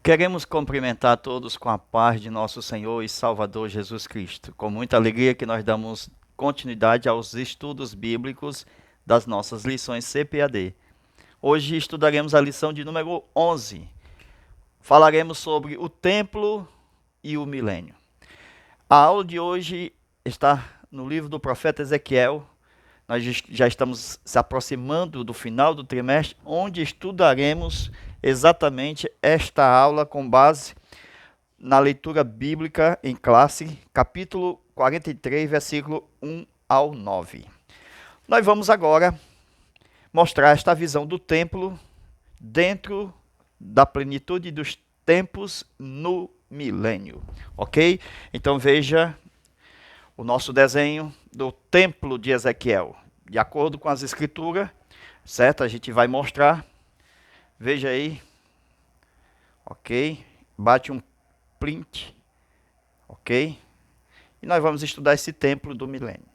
Queremos cumprimentar todos com a paz de nosso Senhor e Salvador Jesus Cristo. Com muita alegria que nós damos continuidade aos estudos bíblicos das nossas lições CPAD. Hoje estudaremos a lição de número 11. Falaremos sobre o templo e o milênio. A aula de hoje está no livro do profeta Ezequiel. Nós já estamos se aproximando do final do trimestre, onde estudaremos exatamente esta aula com base na leitura bíblica em classe, capítulo 43, versículo 1 ao 9. Nós vamos agora mostrar esta visão do templo dentro da plenitude dos tempos no milênio, ok? Então veja o nosso desenho do templo de Ezequiel. De acordo com as escrituras, certo? A gente vai mostrar. Veja aí. Ok? Bate um print. Ok? E nós vamos estudar esse templo do milênio.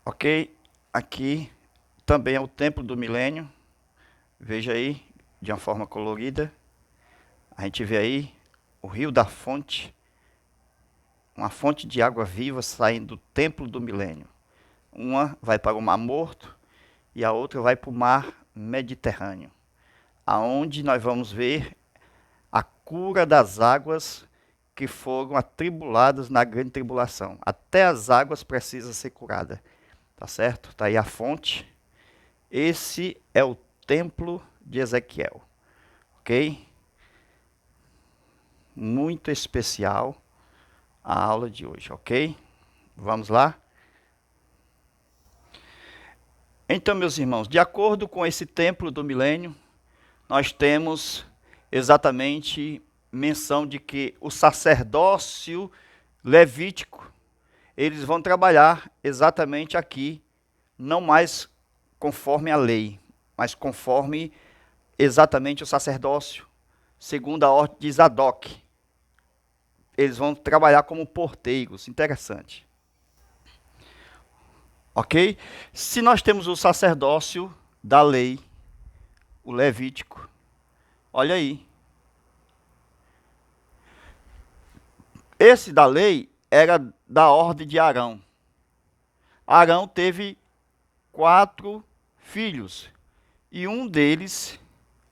Ok? Aqui também é o templo do milênio. Veja aí, de uma forma colorida. A gente vê aí o rio da fonte. Uma fonte de água viva saindo do templo do milênio. Uma vai para o Mar Morto e a outra vai para o Mar Mediterrâneo, aonde nós vamos ver a cura das águas que foram atribuladas na grande tribulação. Até as águas precisam ser curadas, tá certo? Está aí a fonte. Esse é o templo de Ezequiel, ok? Muito especial a aula de hoje, ok? Vamos lá? Então, meus irmãos, de acordo com esse templo do milênio, nós temos exatamente menção de que o sacerdócio levítico, eles vão trabalhar exatamente aqui, não mais conforme a lei, mas conforme exatamente o sacerdócio, segundo a ordem de Zadok. Eles vão trabalhar como porteiros, interessante. Ok? Se nós temos o sacerdócio da lei, o levítico, olha aí. Esse da lei era da ordem de Arão. Arão teve 4 filhos. E um deles,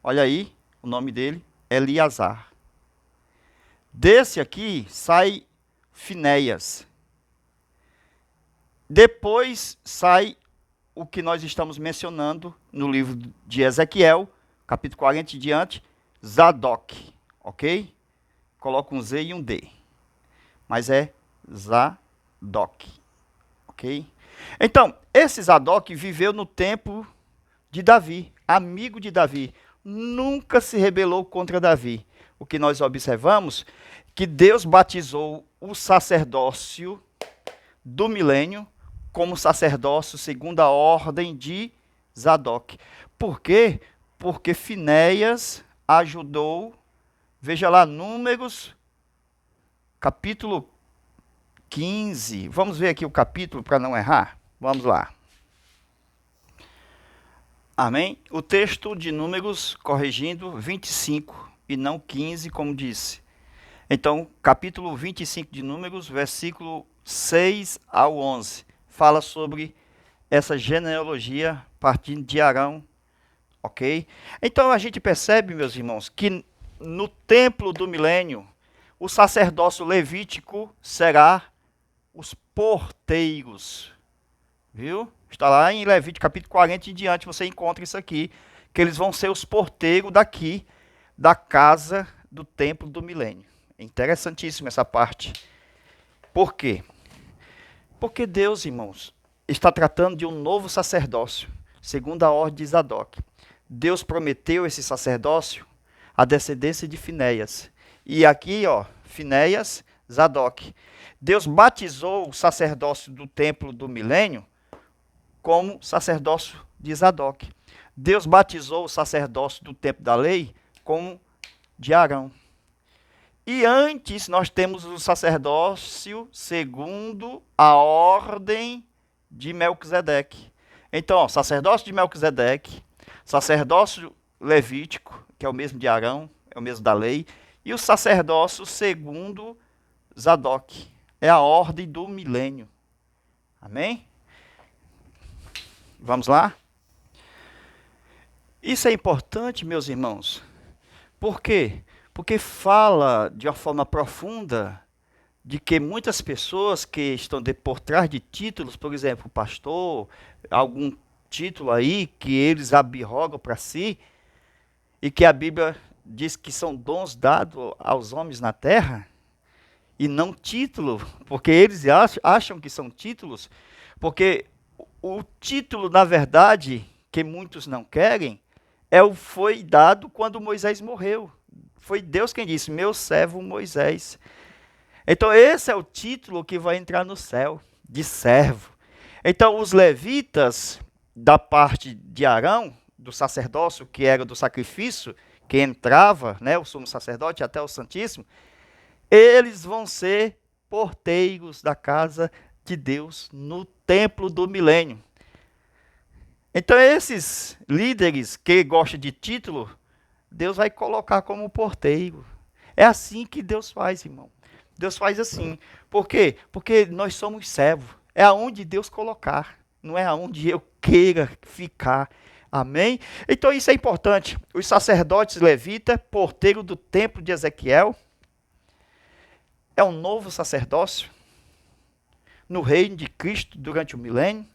olha aí, o nome dele, Eleazar. Desse aqui sai Finéias. Depois sai o que nós estamos mencionando no livro de Ezequiel, capítulo 40 e diante, Zadok, ok? Coloca um Z e um D, mas é Zadok, ok? Então, esse Zadok viveu no tempo de Davi, amigo de Davi, nunca se rebelou contra Davi. O que nós observamos, que Deus batizou o sacerdócio do milênio como sacerdócio segundo a ordem de Zadok. Por quê? Porque Finéias ajudou, veja lá, Números, capítulo 15. Vamos ver aqui o capítulo para não errar? Vamos lá. Amém? O texto de Números, corrigindo, 25 e não 15, como disse. Então, capítulo 25 de Números, versículo 6 ao 11. Fala sobre essa genealogia partindo de Arão, ok? Então a gente percebe, meus irmãos, que no templo do milênio, o sacerdócio levítico será os porteiros, viu? Está lá em Levítico capítulo 40 e diante, você encontra isso aqui, que eles vão ser os porteiros daqui, da casa do templo do milênio. É interessantíssima essa parte. Por quê? Porque Deus, irmãos, está tratando de um novo sacerdócio, segundo a ordem de Zadok. Deus prometeu esse sacerdócio à descendência de Finéias. E aqui, ó, Finéias, Zadok. Deus batizou o sacerdócio do templo do milênio como sacerdócio de Zadok. Deus batizou o sacerdócio do templo da lei como de Arão. E antes nós temos o sacerdócio segundo a ordem de Melquisedeque. Então, ó, sacerdócio de Melquisedeque, sacerdócio levítico, que é o mesmo de Arão, é o mesmo da lei, e o sacerdócio segundo Zadok, é a ordem do milênio. Amém? Vamos lá? Isso é importante, meus irmãos. Por quê? Porque fala de uma forma profunda de que muitas pessoas que estão por trás de títulos, por exemplo, pastor, algum título aí que eles abirrogam para si, e que a Bíblia diz que são dons dados aos homens na terra, e não título, porque eles acham que são títulos, porque o título, na verdade, que muitos não querem, foi dado quando Moisés morreu. Foi Deus quem disse, meu servo Moisés. Então esse é o título que vai entrar no céu, de servo. Então os levitas, da parte de Arão, do sacerdócio, que era do sacrifício, que entrava, né, o sumo sacerdote até o Santíssimo, eles vão ser porteiros da casa de Deus no templo do milênio. Então esses líderes que gostam de título, Deus vai colocar como porteiro. É assim que Deus faz, irmão. Deus faz assim. Por quê? Porque nós somos servos. É aonde Deus colocar, não é aonde eu queira ficar. Amém? Então isso é importante. Os sacerdotes levitas, porteiro do templo de Ezequiel, é um novo sacerdócio no reino de Cristo durante o milênio.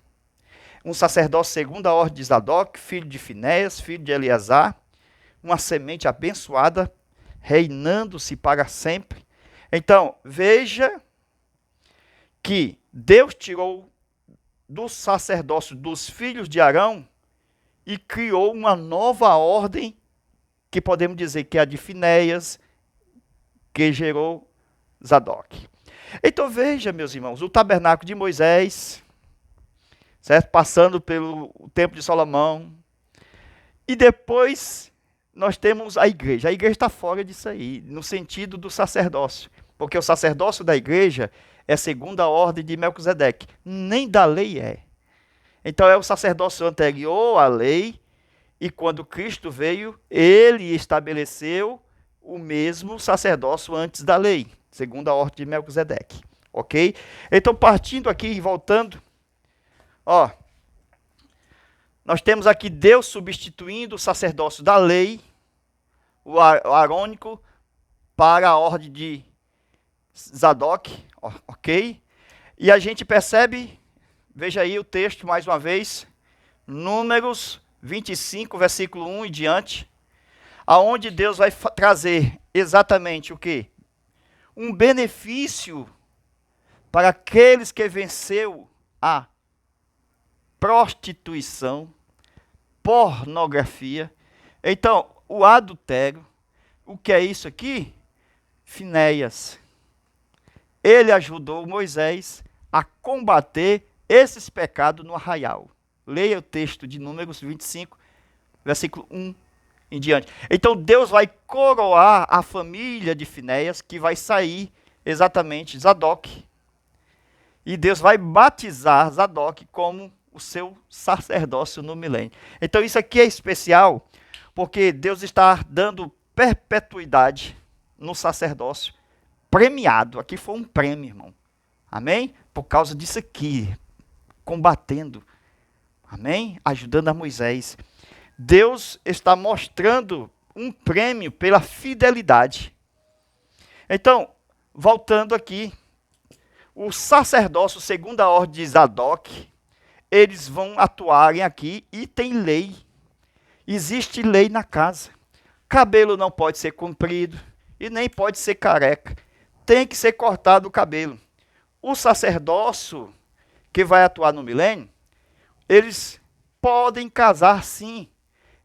Um sacerdócio segundo a ordem de Zadok, filho de Finéias, filho de Eleazar, uma semente abençoada, reinando-se para sempre. Então, veja que Deus tirou do sacerdócio dos filhos de Arão e criou uma nova ordem, que podemos dizer que é a de Finéias, que gerou Zadok. Então veja, meus irmãos, o tabernáculo de Moisés, certo? Passando pelo templo de Salomão, e depois nós temos a igreja. A igreja está fora disso aí, no sentido do sacerdócio, porque o sacerdócio da igreja é segundo a ordem de Melquisedeque, nem da lei é. Então é o sacerdócio anterior à lei, e quando Cristo veio, ele estabeleceu o mesmo sacerdócio antes da lei, segundo a ordem de Melquisedeque. Ok? Então, partindo aqui e voltando, ó, nós temos aqui Deus substituindo o sacerdócio da lei, o arônico, para a ordem de Zadok, ok? E a gente percebe, veja aí o texto mais uma vez, Números 25, versículo 1 e diante, aonde Deus vai trazer exatamente o quê? Um benefício para aqueles que venceu a prostituição, pornografia. Então, o adultério, o que é isso aqui? Finéias. Ele ajudou Moisés a combater esses pecados no arraial. Leia o texto de Números 25, versículo 1 em diante. Então Deus vai coroar a família de Finéias, que vai sair exatamente Zadok. E Deus vai batizar Zadok como o seu sacerdócio no milênio. Então isso aqui é especial, porque Deus está dando perpetuidade no sacerdócio, premiado. Aqui foi um prêmio, irmão. Amém? Por causa disso aqui, combatendo. Amém? Ajudando a Moisés. Deus está mostrando um prêmio pela fidelidade. Então, voltando aqui, o sacerdócio, segundo a ordem de Zadok, eles vão atuarem aqui e tem lei. Existe lei na casa. Cabelo não pode ser comprido e nem pode ser careca. Tem que ser cortado o cabelo. O sacerdócio que vai atuar no milênio, eles podem casar sim.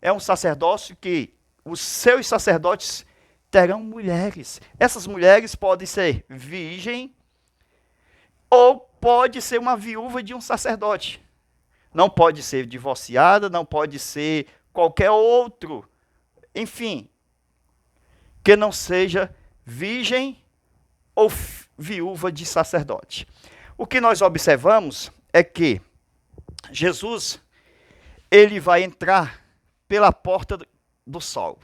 É um sacerdócio que os seus sacerdotes terão mulheres. Essas mulheres podem ser virgem ou pode ser uma viúva de um sacerdote. Não pode ser divorciada, não pode ser qualquer outro, enfim, que não seja virgem ou viúva de sacerdote. O que nós observamos é que Jesus, ele vai entrar pela porta do sol,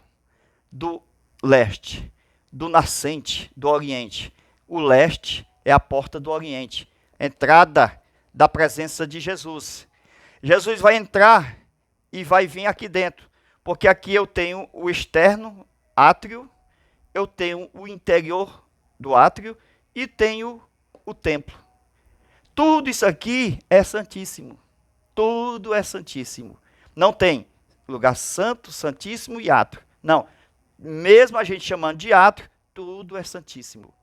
do leste, do nascente, do oriente. O leste é a porta do oriente, entrada da presença de Jesus. Jesus vai entrar e vai vir aqui dentro, porque aqui eu tenho o externo, átrio, eu tenho o interior do átrio e tenho o templo. Tudo isso aqui é santíssimo. Tudo é santíssimo. Não tem lugar santo, santíssimo e átrio. Não. Mesmo a gente chamando de átrio, tudo é santíssimo.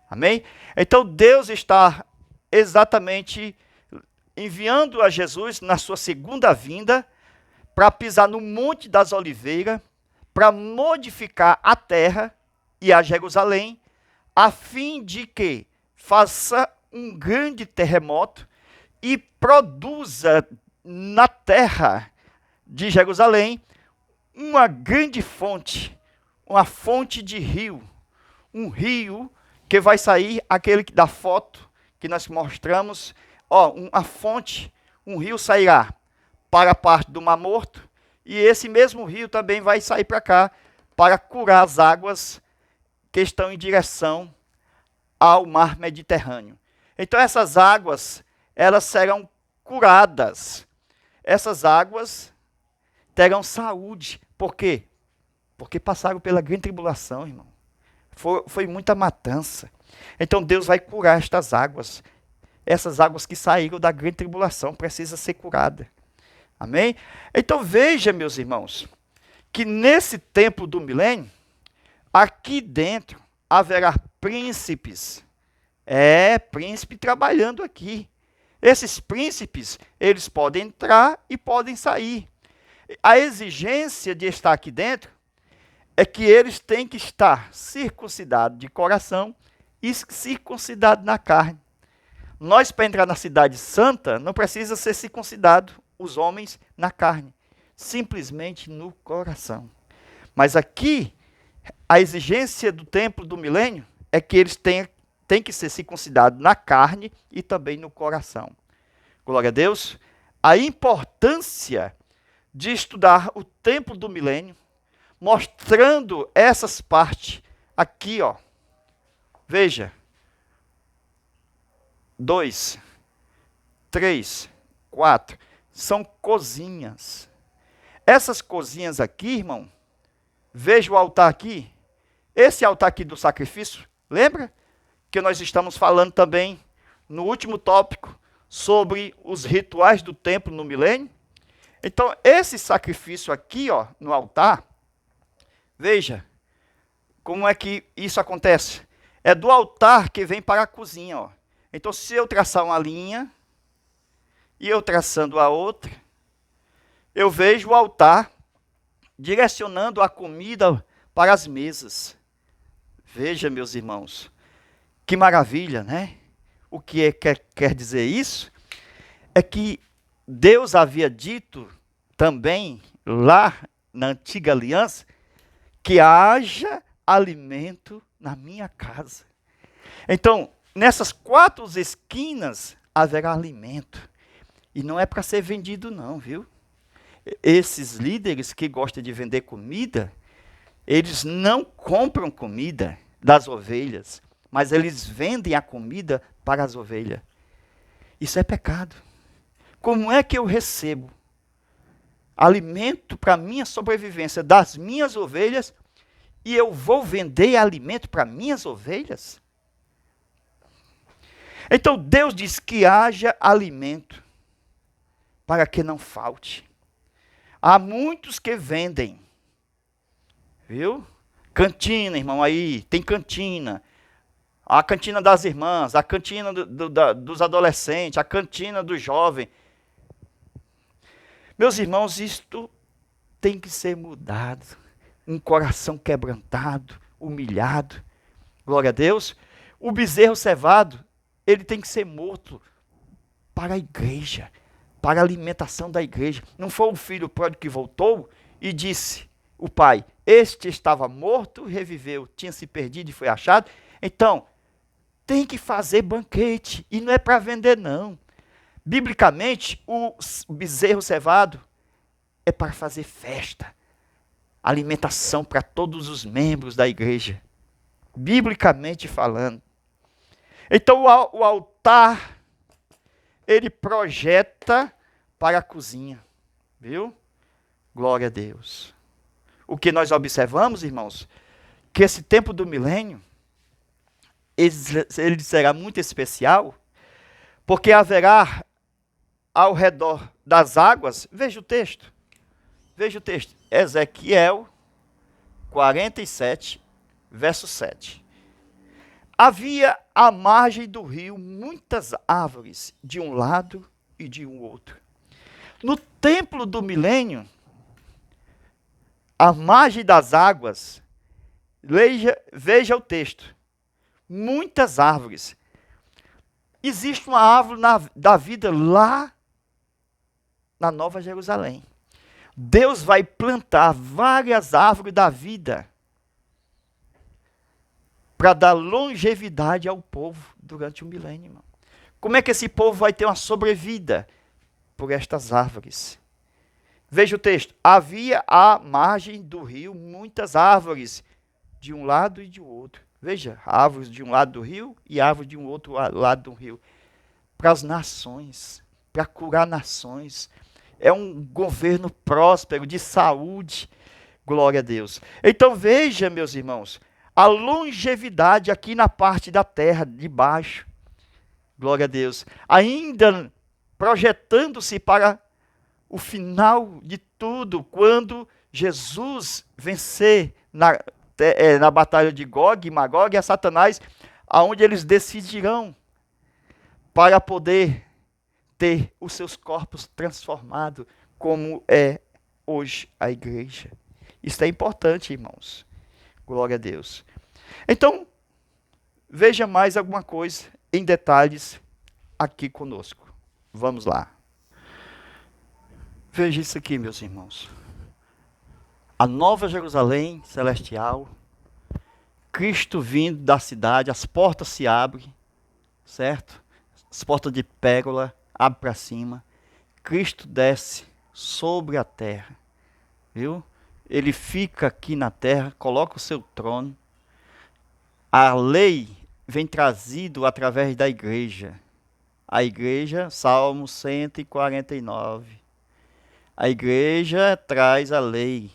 Amém? Então Deus está exatamente enviando a Jesus na sua segunda vinda para pisar no Monte das Oliveiras, para modificar a terra e a Jerusalém, a fim de que faça um grande terremoto e produza na terra de Jerusalém uma grande fonte, uma fonte de rio, um rio que vai sair, aquele da foto que nós mostramos, uma fonte, um rio sairá para a parte do Mar Morto, e esse mesmo rio também vai sair para cá, para curar as águas que estão em direção ao mar Mediterrâneo. Então essas águas, elas serão curadas. Essas águas terão saúde. Por quê? Porque passaram pela grande tribulação, irmão. Foi muita matança. Então Deus vai curar estas águas. Essas águas que saíram da grande tribulação precisam ser curadas. Amém? Então veja, meus irmãos, que nesse tempo do milênio, aqui dentro haverá príncipes. Príncipe trabalhando aqui. Esses príncipes, eles podem entrar e podem sair. A exigência de estar aqui dentro é que eles têm que estar circuncidados de coração e circuncidados na carne. Nós, para entrar na cidade santa, não precisa ser circuncidado, os homens, na carne. Simplesmente no coração. Mas aqui, a exigência do templo do milênio é que eles têm que ser circuncidados na carne e também no coração. Glória a Deus. A importância de estudar o templo do milênio, mostrando essas partes aqui, Veja. 2, 3, 4. São cozinhas. Essas cozinhas aqui, irmão, veja o altar aqui. Esse altar aqui do sacrifício, lembra? Que nós estamos falando também no último tópico sobre os rituais do templo no milênio. Então, esse sacrifício aqui, no altar, veja como é que isso acontece. É do altar que vem para a cozinha, Então, se eu traçar uma linha e eu traçando a outra, eu vejo o altar direcionando a comida para as mesas. Veja, meus irmãos, que maravilha, né? O que quer dizer isso? É que Deus havia dito também, lá na antiga aliança, que haja alimento na minha casa. Então, nessas 4 esquinas haverá alimento. E não é para ser vendido não, viu? Esses líderes que gostam de vender comida, eles não compram comida das ovelhas, mas eles vendem a comida para as ovelhas. Isso é pecado. Como é que eu recebo alimento para a minha sobrevivência das minhas ovelhas e eu vou vender alimento para minhas ovelhas? Então Deus diz que haja alimento para que não falte. Há muitos que vendem, viu? Cantina, irmão, aí, tem cantina. A cantina das irmãs, a cantina dos adolescentes, a cantina do jovem. Meus irmãos, isto tem que ser mudado. Um coração quebrantado, humilhado. Glória a Deus. O bezerro cevado, ele tem que ser morto para a igreja, para a alimentação da igreja. Não foi o filho pródigo que voltou e disse, o pai, este estava morto, reviveu, tinha se perdido e foi achado. Então, tem que fazer banquete, e não é para vender não. Biblicamente, o bezerro cevado é para fazer festa. alimentação para todos os membros da igreja, biblicamente falando. Então o altar, ele projeta para a cozinha, viu? Glória a Deus. O que nós observamos, irmãos, que esse tempo do milênio, ele será muito especial, porque haverá ao redor das águas, veja o texto, Ezequiel 47, verso 7. Havia à margem do rio muitas árvores, de um lado e de um outro. No templo do milênio, à margem das águas, veja o texto, muitas árvores. Existe uma árvore da vida lá na Nova Jerusalém. Deus vai plantar várias árvores da vida para dar longevidade ao povo durante o milênio, irmão. Como é que esse povo vai ter uma sobrevida? Por estas árvores. Veja o texto. Havia à margem do rio muitas árvores, de um lado e de outro. Veja, árvores de um lado do rio e árvores de um outro lado do rio. Para as nações, para curar nações. É um governo próspero, de saúde. Glória a Deus. Então veja, meus irmãos, a longevidade aqui na parte da terra, de baixo. Glória a Deus. Ainda projetando-se para o final de tudo, quando Jesus vencer na batalha de Gog e Magog, a Satanás, aonde eles decidirão para poder ter os seus corpos transformados, como é hoje a igreja. Isso é importante, irmãos. Glória a Deus. Então, veja mais alguma coisa em detalhes aqui conosco. Vamos lá. Veja isso aqui, meus irmãos. A Nova Jerusalém celestial, Cristo vindo da cidade, as portas se abrem, certo? As portas de pérola abrem para cima. Cristo desce sobre a terra, viu? Ele fica aqui na terra, coloca o seu trono. A lei vem trazido através da igreja. A igreja, Salmo 149. A igreja traz a lei,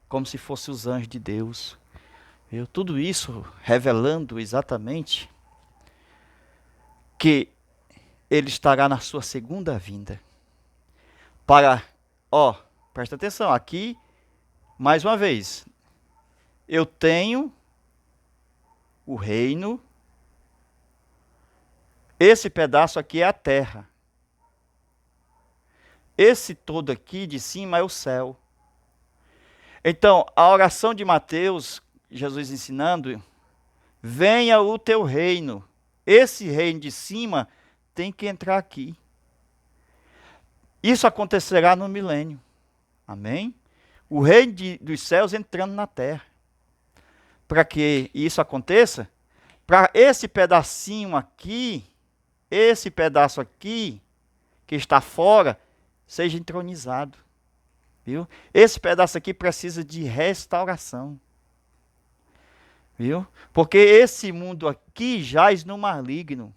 como se fossem os anjos de Deus. Viu? Tudo isso revelando exatamente que ele estará na sua segunda vinda. Presta atenção, aqui, mais uma vez, eu tenho o reino, esse pedaço aqui é a terra. Esse todo aqui de cima é o céu. Então, a oração de Mateus, Jesus ensinando, venha o teu reino. Esse reino de cima tem que entrar aqui. Isso acontecerá no milênio. Amém? O reino dos céus entrando na terra. Para que isso aconteça, para esse pedacinho aqui, esse pedaço aqui, que está fora, seja entronizado. Viu? Esse pedaço aqui precisa de restauração. Viu? Porque esse mundo aqui jaz no maligno.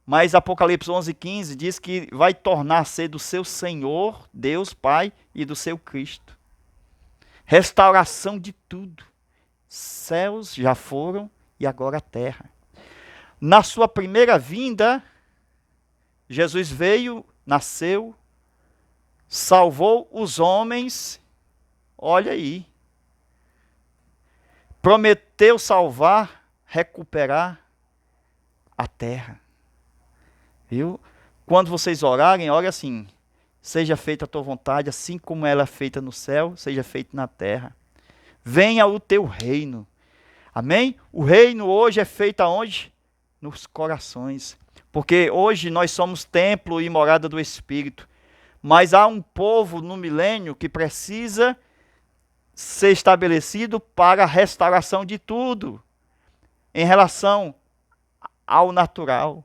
Mas Apocalipse 11:15 diz que vai tornar a ser do seu Senhor, Deus Pai, e do seu Cristo. Restauração de tudo. Céus já foram e agora a terra. Na sua primeira vinda, Jesus veio, nasceu, salvou os homens, olha aí. Prometeu salvar, recuperar a terra. Viu? Quando vocês orarem, ore assim: seja feita a tua vontade, assim como ela é feita no céu, seja feita na terra. Venha o teu reino. Amém? O reino hoje é feito aonde? Nos corações. Porque hoje nós somos templo e morada do Espírito. Mas há um povo no milênio que precisa ser estabelecido para a restauração de tudo em relação ao natural.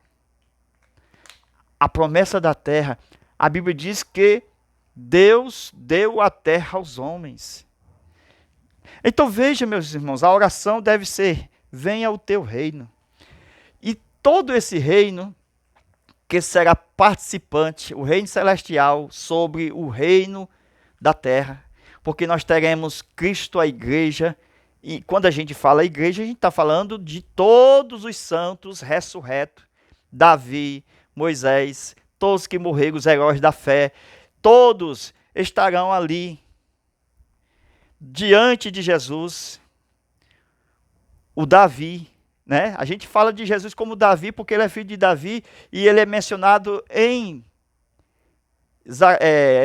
A promessa da terra. A Bíblia diz que Deus deu a terra aos homens. Então veja, meus irmãos, a oração deve ser: venha o teu reino. E todo esse reino que será participante, o reino celestial, sobre o reino da terra, porque nós teremos Cristo, a igreja, e quando a gente fala igreja, a gente está falando de todos os santos ressurretos, Davi, Moisés, todos que morreram, os heróis da fé, todos estarão ali, diante de Jesus. O Davi, né? A gente fala de Jesus como Davi porque ele é filho de Davi e ele é mencionado em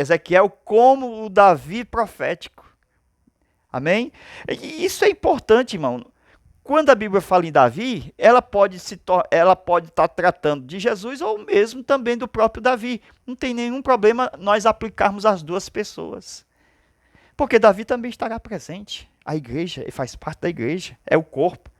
Ezequiel como o Davi profético. Amém? E isso é importante, irmão. Quando a Bíblia fala em Davi, ela pode estar tratando de Jesus ou mesmo também do próprio Davi. Não tem nenhum problema nós aplicarmos as duas pessoas. Porque Davi também estará presente. A igreja, ele faz parte da igreja, é o corpo.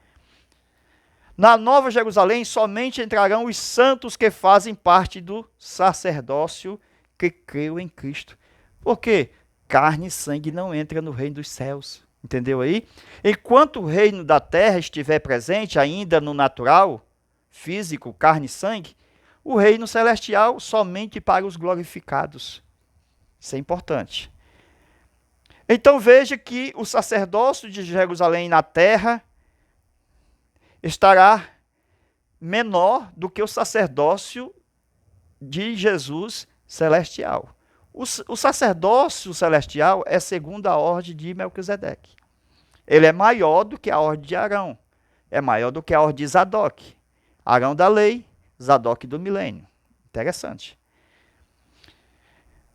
Na Nova Jerusalém, somente entrarão os santos que fazem parte do sacerdócio que creu em Cristo. Por quê? Carne e sangue não entra no reino dos céus. Entendeu aí? Enquanto o reino da terra estiver presente, ainda no natural, físico, carne e sangue, o reino celestial somente para os glorificados. Isso é importante. Então veja que o sacerdócio de Jerusalém na terra estará menor do que o sacerdócio de Jesus celestial. O sacerdócio celestial é segundo a ordem de Melquisedeque. Ele é maior do que a ordem de Arão. É maior do que a ordem de Zadok. Arão da lei, Zadok do milênio. Interessante.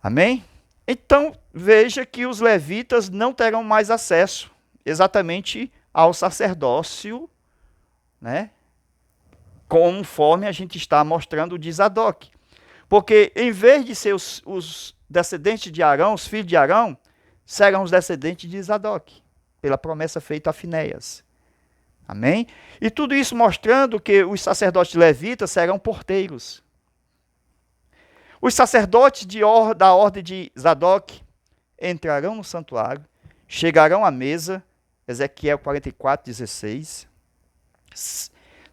Amém? Então, veja que os levitas não terão mais acesso exatamente ao sacerdócio, né? Conforme a gente está mostrando de Zadok. Porque em vez de ser os descendentes de Arão, os filhos de Arão, serão os descendentes de Zadok, pela promessa feita a Finéias. Amém? E tudo isso mostrando que os sacerdotes levitas serão porteiros. Os sacerdotes da ordem de Zadok entrarão no santuário, chegarão à mesa, Ezequiel 44:16,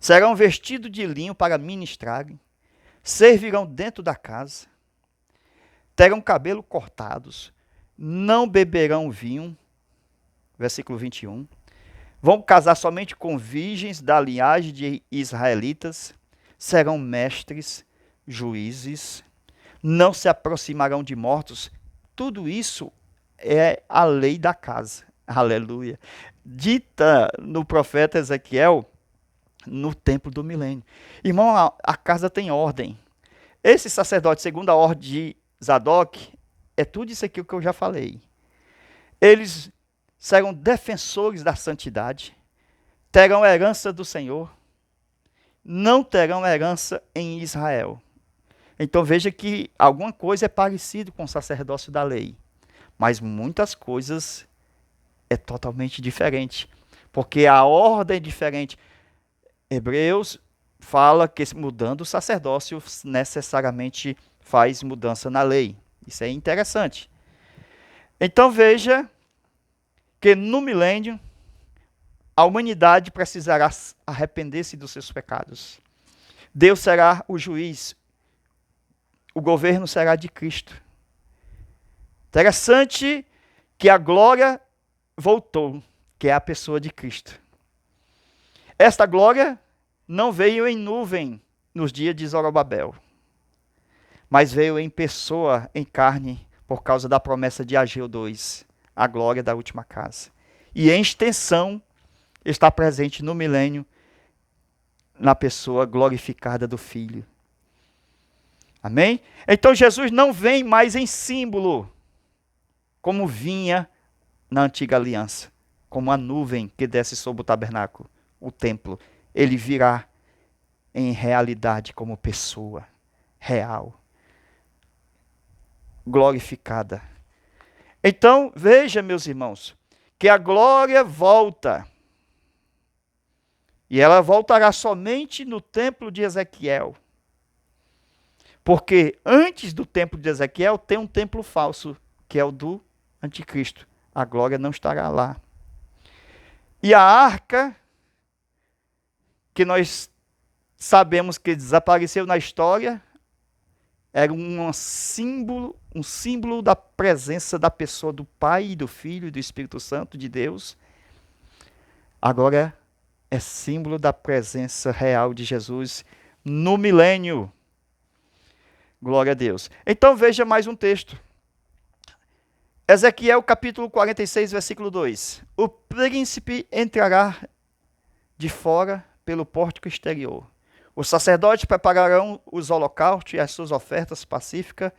serão vestidos de linho para ministrarem, servirão dentro da casa, terão cabelo cortados, não beberão vinho, versículo 21, vão casar somente com virgens da linhagem de israelitas, serão mestres, juízes, não se aproximarão de mortos. Tudo isso é a lei da casa. Aleluia. Dita no profeta Ezequiel no templo do milênio. Irmão, a casa tem ordem. Esse sacerdote, segundo a ordem de Zadok, é tudo isso aqui que eu já falei. Eles serão defensores da santidade, terão herança do Senhor, não terão herança em Israel. Então veja que alguma coisa é parecido com o sacerdócio da lei, mas muitas coisas é totalmente diferente, porque a ordem é diferente. Hebreus fala que mudando o sacerdócio necessariamente faz mudança na lei. Isso é interessante. Então veja que no milênio a humanidade precisará arrepender-se dos seus pecados. Deus será o juiz. O governo será de Cristo. Interessante que a glória voltou, que é a pessoa de Cristo. Esta glória não veio em nuvem nos dias de Zorobabel, mas veio em pessoa, em carne, por causa da promessa de Ageu 2, a glória da última casa. E em extensão está presente no milênio, na pessoa glorificada do Filho. Amém? Então Jesus não vem mais em símbolo, como vinha na antiga aliança, como a nuvem que desce sobre o tabernáculo, o templo. Ele virá em realidade como pessoa real, glorificada. Então, veja, meus irmãos, que a glória volta. E ela voltará somente no templo de Ezequiel. Porque antes do templo de Ezequiel tem um templo falso, que é o do anticristo. A glória não estará lá. E a arca, que nós sabemos que desapareceu na história, era um símbolo da presença da pessoa do Pai, do Filho e do Espírito Santo de Deus. Agora é símbolo da presença real de Jesus no milênio. Glória a Deus. Então veja mais um texto. Ezequiel capítulo 46, versículo 2. O príncipe entrará de fora pelo pórtico exterior. Os sacerdotes prepararão os holocaustos e as suas ofertas pacíficas.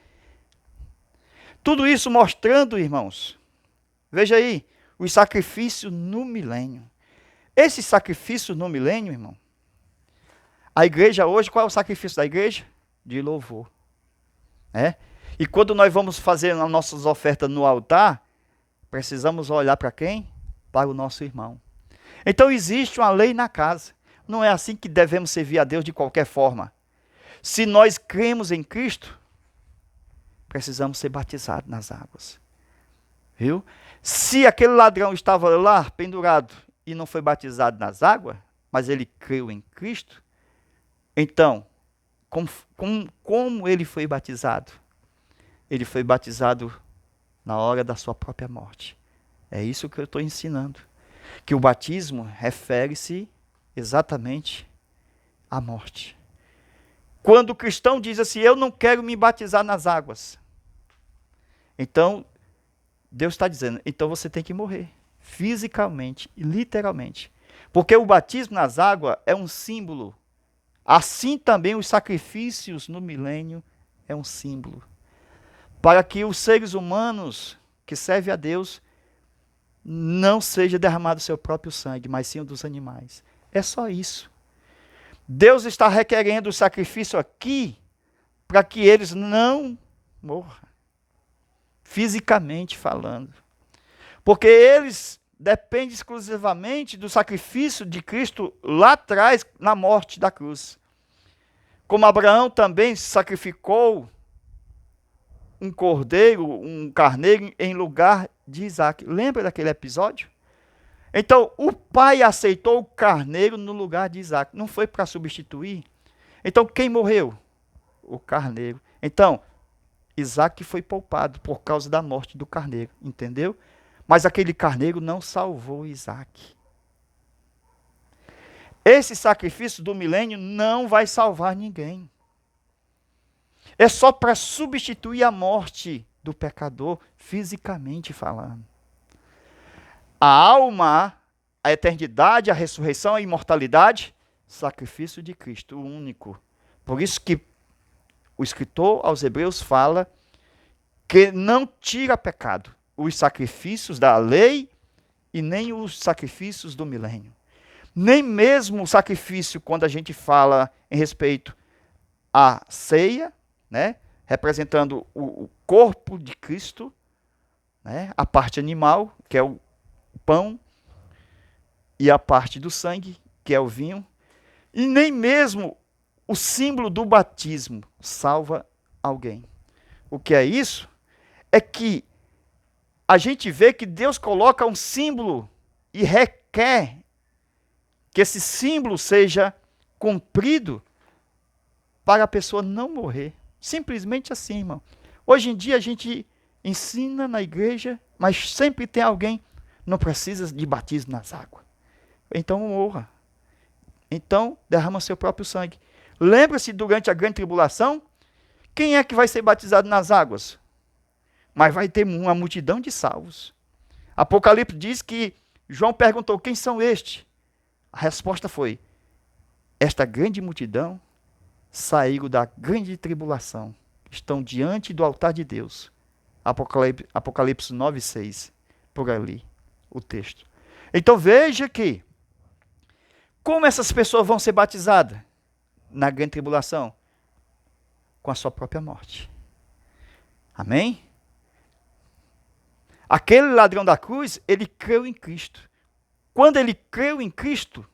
Tudo isso mostrando, irmãos, veja aí, os sacrifícios no milênio. Esse sacrifício no milênio, irmão, a igreja hoje, qual é o sacrifício da igreja? De louvor. E quando nós vamos fazer as nossas ofertas no altar, precisamos olhar para quem? Para o nosso irmão. Então existe uma lei na casa. Não é assim que devemos servir a Deus de qualquer forma. Se nós cremos em Cristo, precisamos ser batizados nas águas. Viu? Se aquele ladrão estava lá pendurado e não foi batizado nas águas, mas ele creu em Cristo, então, como ele foi batizado? Ele foi batizado na hora da sua própria morte. É isso que eu estou ensinando. Que o batismo refere-se exatamente à morte. Quando o cristão diz assim, eu não quero me batizar nas águas. Então, Deus está dizendo, então você tem que morrer. Fisicamente e literalmente. Porque o batismo nas águas é um símbolo. Assim também os sacrifícios no milênio é um símbolo. Para que os seres humanos que servem a Deus não seja derramado seu próprio sangue, mas sim o dos animais. É só isso. Deus está requerendo o sacrifício aqui para que eles não morram, fisicamente falando. Porque eles dependem exclusivamente do sacrifício de Cristo lá atrás, na morte da cruz. Como Abraão também sacrificou um cordeiro, um carneiro em lugar de Isaac. Lembra daquele episódio? Então, o pai aceitou o carneiro no lugar de Isaac. Não foi para substituir. Então, quem morreu? O carneiro. Então, Isaac foi poupado por causa da morte do carneiro. Entendeu? Mas aquele carneiro não salvou Isaac. Esse sacrifício do milênio não vai salvar ninguém. É só para substituir a morte do pecador, fisicamente falando. A alma, a eternidade, a ressurreição, a imortalidade, sacrifício de Cristo, o único. Por isso que o escritor aos Hebreus fala que não tira pecado os sacrifícios da lei e nem os sacrifícios do milênio. Nem mesmo o sacrifício, quando a gente fala em respeito à ceia, né, representando o corpo de Cristo, né, a parte animal, que é o pão, e a parte do sangue, que é o vinho, e nem mesmo o símbolo do batismo salva alguém. O que é isso? É que a gente vê que Deus coloca um símbolo e requer que esse símbolo seja cumprido para a pessoa não morrer. Simplesmente assim, irmão. Hoje em dia a gente ensina na igreja, mas sempre tem alguém, não precisa de batismo nas águas. Então morra. Então derrama seu próprio sangue. Lembra-se durante a grande tribulação, quem é que vai ser batizado nas águas? Mas vai ter uma multidão de salvos. Apocalipse diz que João perguntou, quem são estes? A resposta foi, esta grande multidão saíram da grande tribulação, estão diante do altar de Deus. Apocalipse 9:6, por ali, o texto. Então veja que, como essas pessoas vão ser batizadas na grande tribulação? Com a sua própria morte. Amém? Aquele ladrão da cruz, ele creu em Cristo. Quando ele creu em Cristo,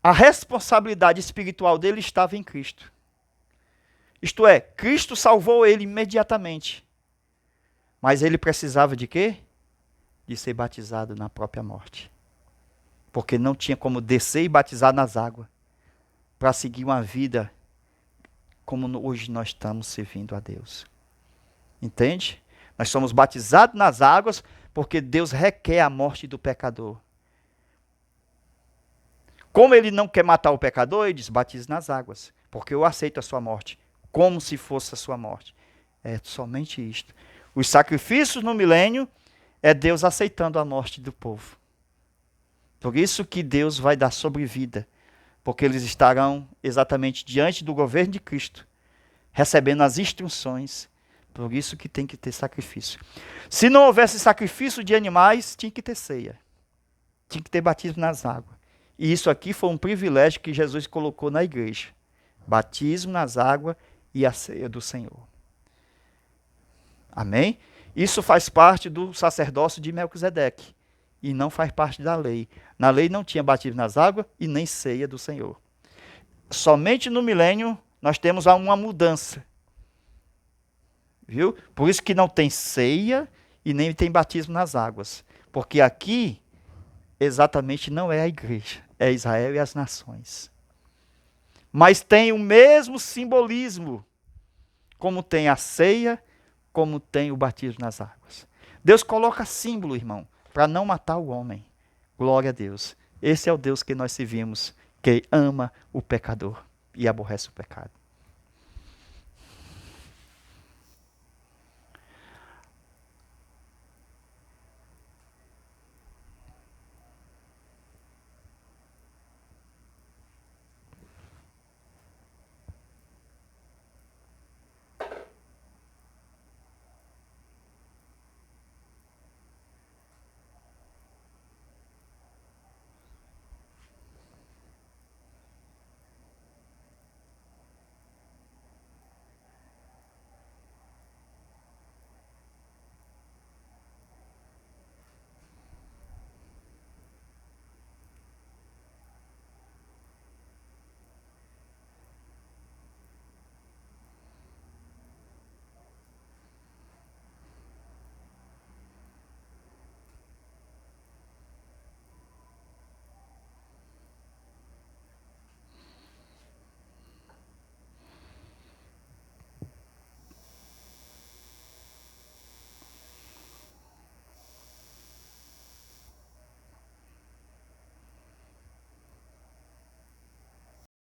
a responsabilidade espiritual dele estava em Cristo. Isto é, Cristo salvou ele imediatamente. Mas ele precisava de quê? De ser batizado na própria morte. porque não tinha como descer e batizar nas águas, para seguir uma vida como hoje nós estamos servindo a Deus. Entende? Nós somos batizados nas águas porque Deus requer a morte do pecador. Como ele não quer matar o pecador, ele diz, batize nas águas, porque eu aceito a sua morte, como se fosse a sua morte. É somente isto. Os sacrifícios no milênio é Deus aceitando a morte do povo. Por isso que Deus vai dar sobrevida, porque eles estarão exatamente diante do governo de Cristo, recebendo as instruções. Por isso que tem que ter sacrifício. Se não houvesse sacrifício de animais, tinha que ter ceia. Tinha que ter batismo nas águas. E isso aqui foi um privilégio que Jesus colocou na igreja. Batismo nas águas e a ceia do Senhor. Amém? Isso faz parte do sacerdócio de Melquisedeque. E não faz parte da lei. Na lei não tinha batismo nas águas e nem ceia do Senhor. Somente no milênio nós temos uma mudança. Viu? Por isso que não tem ceia e nem tem batismo nas águas. Porque aqui, exatamente não é a igreja. É Israel e as nações. Mas tem o mesmo simbolismo. Como tem a ceia, como tem o batismo nas águas. Deus coloca símbolo, irmão, para não matar o homem. Glória a Deus. Esse é o Deus que nós servimos, que ama o pecador e aborrece o pecado.